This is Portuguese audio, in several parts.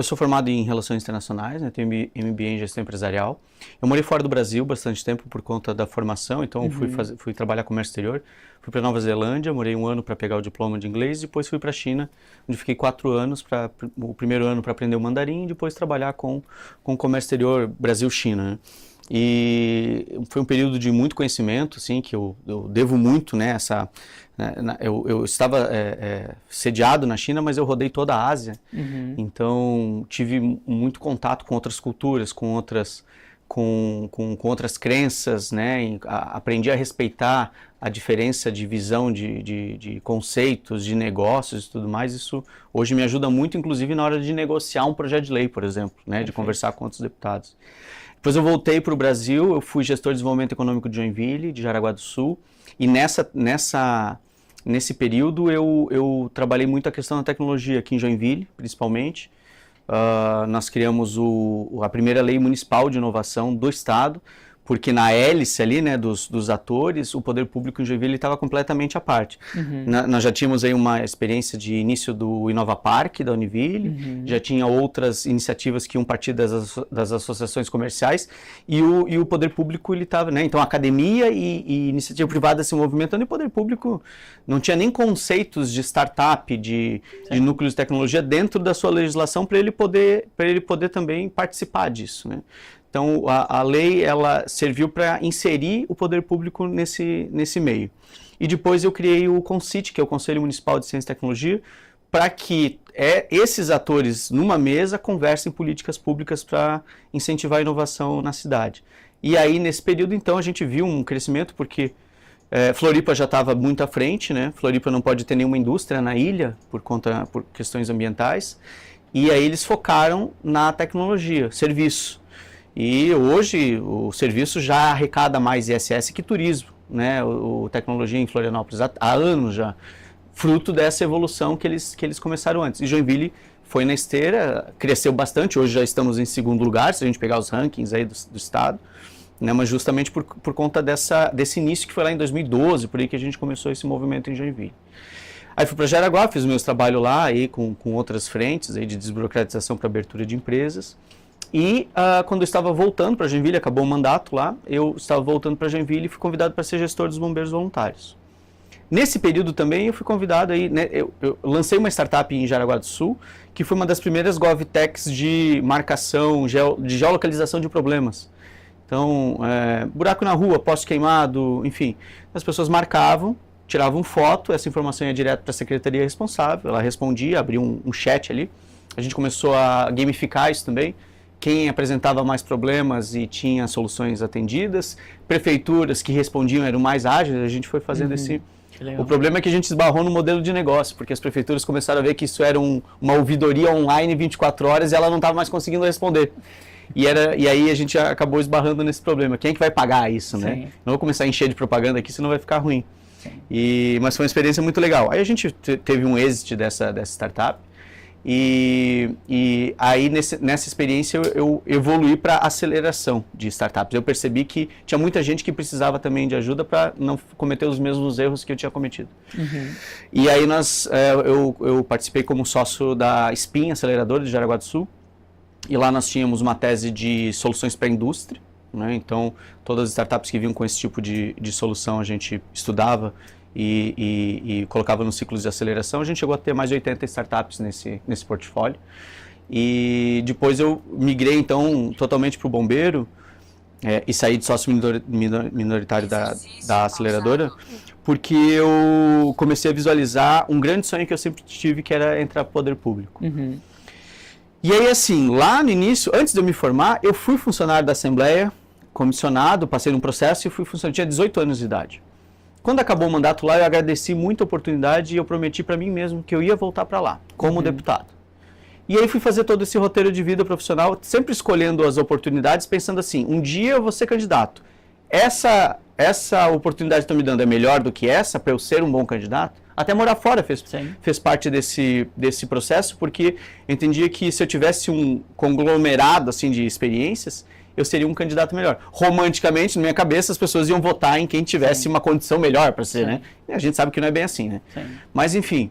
Eu sou formado em Relações Internacionais, né? Tenho MBA em Gestão Empresarial. Eu morei fora do Brasil bastante tempo por conta da formação, então fui trabalhar comércio exterior. Fui para Nova Zelândia, morei 1 ano para pegar o diploma de inglês, depois fui para a China, onde fiquei 4 anos, o primeiro ano para aprender o mandarim e depois trabalhar com comércio exterior Brasil-China, né? E foi um período de muito conhecimento, assim, que eu devo muito, né, eu estava sediado na China, mas eu rodei toda a Ásia, então tive muito contato com outras culturas, com outras crenças, né, aprendi a respeitar a diferença de visão de conceitos, de negócios e tudo mais. Isso hoje me ajuda muito, inclusive na hora de negociar um projeto de lei, por exemplo, né, de conversar com outros deputados. Depois eu voltei para o Brasil, eu fui gestor de desenvolvimento econômico de Joinville, de Jaraguá do Sul, e nesse período eu trabalhei muito a questão da tecnologia aqui em Joinville, principalmente. Nós criamos a primeira lei municipal de inovação do Estado, porque na hélice ali, né, dos atores, o poder público em Joinville estava completamente à parte. Nós já tínhamos aí uma experiência de início do Inova Park, da Univille, já tinha outras iniciativas que iam partir das associações comerciais, e o poder público ele estava, né, então a academia e iniciativa privada se movimentando, e o poder público não tinha nem conceitos de startup, de núcleos de tecnologia dentro da sua legislação para ele poder também participar disso, né? Então, a lei ela serviu para inserir o poder público nesse meio. E depois eu criei o CONCIT, que é o Conselho Municipal de Ciência e Tecnologia, para que esses atores, numa mesa, conversem políticas públicas para incentivar a inovação na cidade. E aí, nesse período, então, a gente viu um crescimento, porque Floripa já estava muito à frente, né? Floripa não pode ter nenhuma indústria na ilha, por questões ambientais, e aí eles focaram na tecnologia, serviço. E hoje o serviço já arrecada mais ISS que turismo, né? O tecnologia em Florianópolis há anos já, fruto dessa evolução que eles começaram antes. E Joinville foi na esteira, cresceu bastante, hoje já estamos em 2º lugar, se a gente pegar os rankings aí do estado, né? Mas justamente por conta desse início que foi lá em 2012, por aí que a gente começou esse movimento em Joinville. Aí fui para Jaraguá, fiz meus trabalhos lá aí com outras frentes aí de desburocratização para abertura de empresas. E quando eu estava voltando para Joinville, acabou o mandato lá, eu estava voltando para Joinville e fui convidado para ser gestor dos bombeiros voluntários. Nesse período também eu fui convidado aí, né, eu lancei uma startup em Jaraguá do Sul, que foi uma das primeiras GovTechs de marcação, de geolocalização de problemas. Então, buraco na rua, poste queimado, enfim, as pessoas marcavam, tiravam foto, essa informação ia direto para a secretaria responsável, ela respondia, abria um chat ali, a gente começou a gamificar isso também. Quem apresentava mais problemas e tinha soluções atendidas, prefeituras que respondiam eram mais ágeis, a gente foi fazendo esse... O problema é que a gente esbarrou no modelo de negócio, porque as prefeituras começaram a ver que isso era uma ouvidoria online 24 horas e ela não estava mais conseguindo responder. E aí a gente acabou esbarrando nesse problema. Quem é que vai pagar isso, né? Não vou começar a encher de propaganda aqui, senão vai ficar ruim. Mas foi uma experiência muito legal. Aí a gente teve um exit dessa startup. E aí nessa experiência eu evoluí para aceleração de startups. Eu percebi que tinha muita gente que precisava também de ajuda para não cometer os mesmos erros que eu tinha cometido. E aí eu participei como sócio da SPIN, aceleradora de Jaraguá do Sul, e lá nós tínhamos uma tese de soluções para a indústria, né? Então todas as startups que vinham com esse tipo de solução a gente estudava e colocava nos ciclos de aceleração. A gente chegou a ter mais de 80 startups nesse portfólio. E depois eu migrei, então, totalmente para o bombeiro e saí de sócio minoritário da aceleradora, porque eu comecei a visualizar um grande sonho que eu sempre tive, que era entrar para o poder público. E aí, assim, lá no início, antes de eu me formar, eu fui funcionário da Assembleia, comissionado, passei num processo e fui funcionário, tinha 18 anos de idade. Quando acabou o mandato lá, eu agradeci muito a oportunidade e eu prometi para mim mesmo que eu ia voltar para lá, como deputado. E aí fui fazer todo esse roteiro de vida profissional, sempre escolhendo as oportunidades, pensando assim, um dia eu vou ser candidato. Essa oportunidade que estão me dando é melhor do que essa para eu ser um bom candidato? Até morar fora fez parte desse processo, porque eu entendia que se eu tivesse um conglomerado assim, de experiências, eu seria um candidato melhor. Romanticamente, na minha cabeça, as pessoas iam votar em quem tivesse uma condição melhor para ser, né? E a gente sabe que não é bem assim, né? Mas, enfim.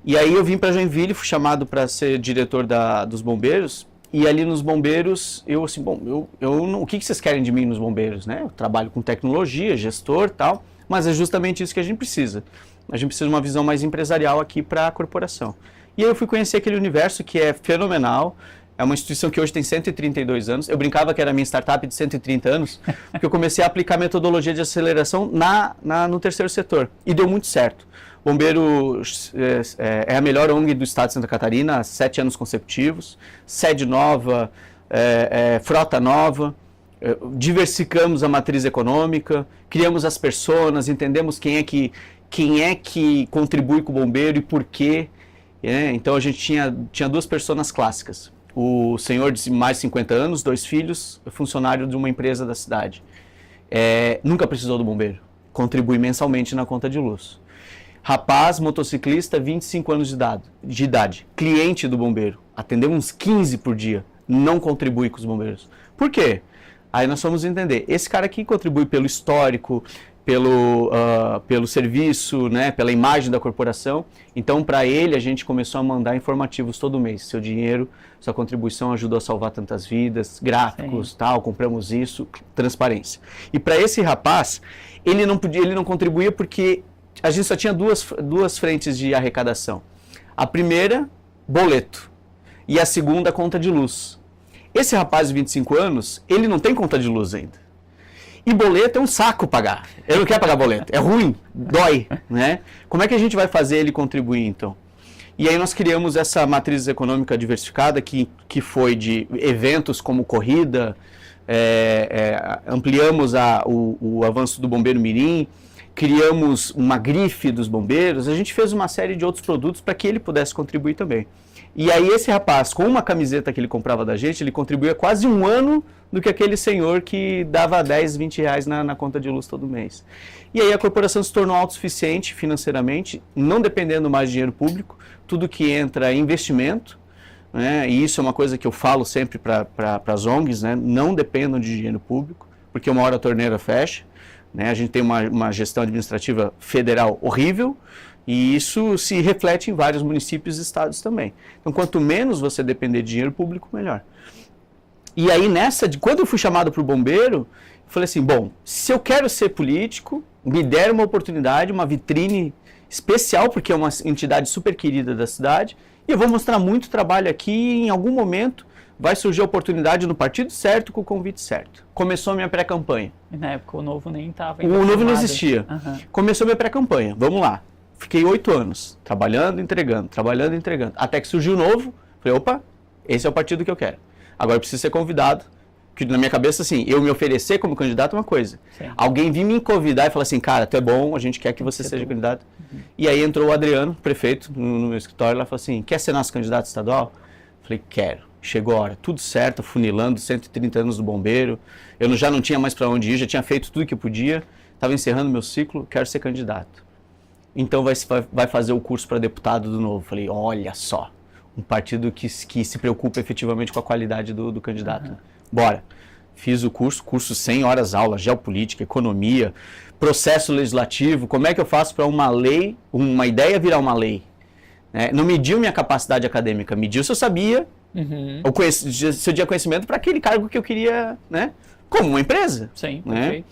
E aí eu vim para Joinville, fui chamado para ser diretor dos bombeiros. E ali nos bombeiros, eu assim, bom, o que vocês querem de mim nos bombeiros, né? Eu trabalho com tecnologia, gestor e tal, mas é justamente isso que a gente precisa. A gente precisa de uma visão mais empresarial aqui para a corporação. E aí eu fui conhecer aquele universo que é fenomenal. É uma instituição que hoje tem 132 anos. Eu brincava que era a minha startup de 130 anos, porque eu comecei a aplicar metodologia de aceleração no terceiro setor. E deu muito certo. Bombeiro é a melhor ONG do estado de Santa Catarina há 7 anos consecutivos. Sede nova, frota nova. Diversificamos a matriz econômica, criamos as personas, entendemos quem é que contribui com o bombeiro e por quê. Então a gente tinha 2 personas clássicas. O senhor de mais de 50 anos, 2 filhos, funcionário de uma empresa da cidade. Nunca precisou do bombeiro, contribui mensalmente na conta de luz. Rapaz, motociclista, 25 anos de idade, cliente do bombeiro, atendeu uns 15 por dia, não contribui com os bombeiros. Por quê? Aí nós fomos entender, esse cara aqui contribui pelo histórico, pelo serviço, né, pela imagem da corporação. Então, para ele, a gente começou a mandar informativos todo mês. Seu dinheiro, sua contribuição ajudou a salvar tantas vidas, gráficos, tal, compramos isso, transparência. E para esse rapaz, ele não contribuía porque a gente só tinha duas frentes de arrecadação. A primeira, boleto. E a segunda, conta de luz. Esse rapaz de 25 anos, ele não tem conta de luz ainda. E boleto é um saco pagar. Ele não quer pagar boleto. É ruim, dói, né? Como é que a gente vai fazer ele contribuir, então? E aí nós criamos essa matriz econômica diversificada que foi de eventos como corrida, ampliamos o avanço do Bombeiro Mirim, criamos uma grife dos bombeiros, a gente fez uma série de outros produtos para que ele pudesse contribuir também. E aí esse rapaz, com uma camiseta que ele comprava da gente, ele contribuía quase 1 ano do que aquele senhor que dava 10, 20 reais na conta de luz todo mês. E aí a corporação se tornou autossuficiente financeiramente, não dependendo mais de dinheiro público, tudo que entra é investimento, né? E isso é uma coisa que eu falo sempre para as ONGs, né? Não dependam de dinheiro público, porque uma hora a torneira fecha, né? A gente tem uma gestão administrativa federal horrível, e isso se reflete em vários municípios e estados também. Então, quanto menos você depender de dinheiro público, melhor. E aí, quando eu fui chamado para o bombeiro, eu falei assim, bom, se eu quero ser político, me deram uma oportunidade, uma vitrine especial, porque é uma entidade super querida da cidade, e eu vou mostrar muito trabalho aqui e em algum momento vai surgir a oportunidade no partido certo, com o convite certo. Começou a minha pré-campanha. E na época o Novo nem estava. O Novo não existia. Uhum. Começou a minha pré-campanha, vamos lá. Fiquei 8 anos, trabalhando, entregando, até que surgiu o Novo, falei, opa, esse é o partido que eu quero. Agora eu preciso ser convidado, que na minha cabeça, assim, eu me oferecer como candidato é uma coisa. Sim. Alguém vir me convidar e falar assim, cara, tu é bom, a gente quer que você seja candidato. Uhum. E aí entrou o Adriano, prefeito, no meu escritório, lá falou assim, quer ser nosso candidato estadual? Falei, quero. Chegou a hora, tudo certo, funilando, 130 anos do bombeiro, eu já não tinha mais para onde ir, já tinha feito tudo que eu podia, estava encerrando meu ciclo, quero ser candidato. Então vai fazer o curso para deputado do Novo. Falei, olha só, um partido que se preocupa efetivamente com a qualidade do candidato. Uhum. Bora. Fiz o curso 100 horas aula, geopolítica, economia, processo legislativo, como é que eu faço para uma lei, uma ideia virar uma lei? Não mediu minha capacidade acadêmica, mediu se eu sabia, uhum. Se eu tinha conhecimento para aquele cargo que eu queria, né? Como uma empresa. Sim, né? Okay.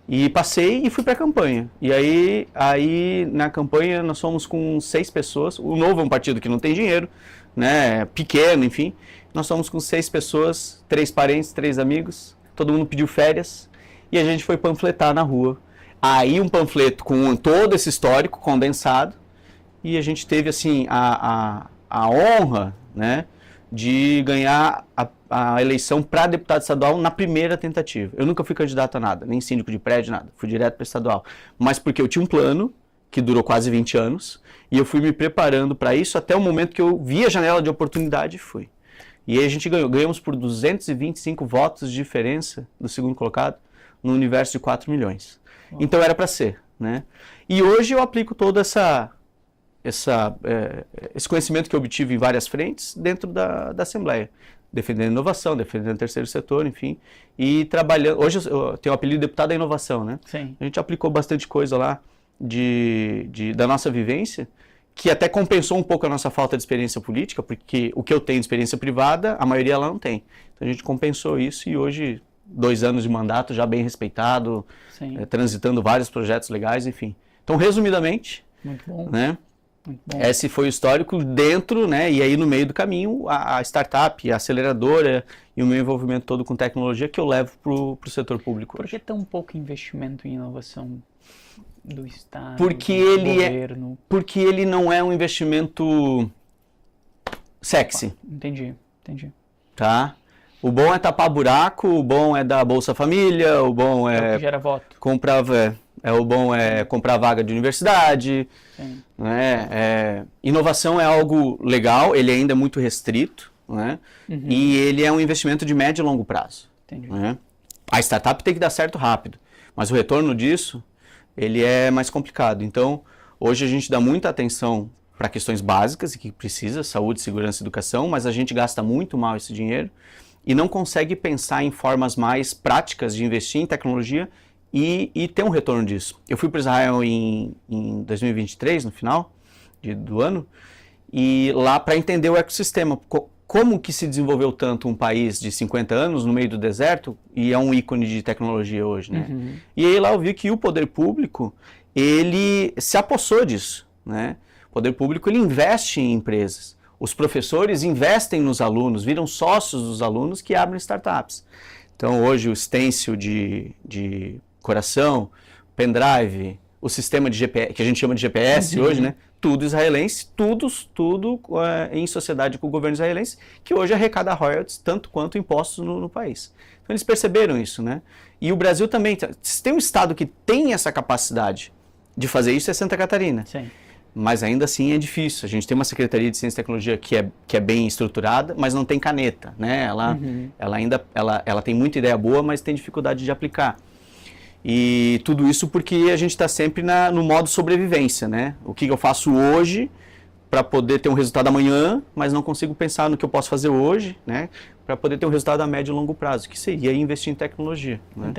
E passei e fui para a campanha. E aí na campanha nós fomos com 6 pessoas. O Novo é um partido que não tem dinheiro, né? Pequeno, enfim. Nós fomos com 6 pessoas, 3 parentes, 3 amigos. Todo mundo pediu férias e a gente foi panfletar na rua. Aí um panfleto com todo esse histórico condensado e a gente teve assim a honra, né, de ganhar a eleição para deputado estadual na primeira tentativa. Eu nunca fui candidato a nada, nem síndico de prédio, nada. Fui direto para estadual. Mas porque eu tinha um plano que durou quase 20 anos e eu fui me preparando para isso até o momento que eu vi a janela de oportunidade e fui. E aí a gente ganhamos por 225 votos de diferença do segundo colocado no universo de 4 milhões. Então era para ser, né? E hoje eu aplico todo esse conhecimento que eu obtive em várias frentes dentro da Assembleia, defendendo inovação, defendendo o terceiro setor, enfim, e trabalhando. Hoje eu tenho o apelido de deputado da inovação, né? Sim. A gente aplicou bastante coisa lá da nossa vivência que até compensou um pouco a nossa falta de experiência política, porque o que eu tenho de experiência privada, a maioria lá não tem. Então a gente compensou isso e hoje, 2 anos de mandato já bem respeitado, transitando vários projetos legais, enfim. Então, resumidamente, muito bom. Né, muito bom. Esse foi o histórico dentro, né, e aí no meio do caminho, a startup, a aceleradora e o meu envolvimento todo com tecnologia que eu levo para o setor público. Por que tão pouco investimento em inovação do Estado, porque do ele governo? Porque ele não é um investimento sexy. Entendi. Tá? O bom é tapar buraco, o bom é dar Bolsa Família, o bom É o é que gera voto. o bom é comprar vaga de universidade. Né? Inovação é algo legal, ele ainda é muito restrito, né? E ele é um investimento de médio e longo prazo. Entendi. Né? A startup tem que dar certo rápido, mas o retorno disso ele é mais complicado. Então, hoje a gente dá muita atenção para questões básicas e que precisa, saúde, segurança e educação, mas a gente gasta muito mal esse dinheiro e não consegue pensar em formas mais práticas de investir em tecnologia e ter um retorno disso. Eu fui para Israel em 2023, no final do ano, e lá para entender o ecossistema, como que se desenvolveu tanto um país de 50 anos no meio do deserto e é um ícone de tecnologia hoje, né? E aí lá eu vi que o poder público, ele se apossou disso, né? O poder público, ele investe em empresas. Os professores investem nos alunos, viram sócios dos alunos que abrem startups. Então hoje o stencil de coração, pendrive, o sistema de GPS, que a gente chama de GPS hoje, né? Tudo israelense, tudo em sociedade com o governo israelense, que hoje arrecada royalties tanto quanto impostos no país. Então eles perceberam isso, né? E o Brasil também, se tem um estado que tem essa capacidade de fazer isso, é Santa Catarina. Sim. Mas ainda assim é difícil. A gente tem uma Secretaria de Ciência e Tecnologia que é bem estruturada, mas não tem caneta, né? Ela tem muita ideia boa, mas tem dificuldade de aplicar. E tudo isso porque a gente está sempre no modo sobrevivência, né? O que eu faço hoje para poder ter um resultado amanhã, mas não consigo pensar no que eu posso fazer hoje, né? Para poder ter um resultado a médio e longo prazo, que seria investir em tecnologia. Né?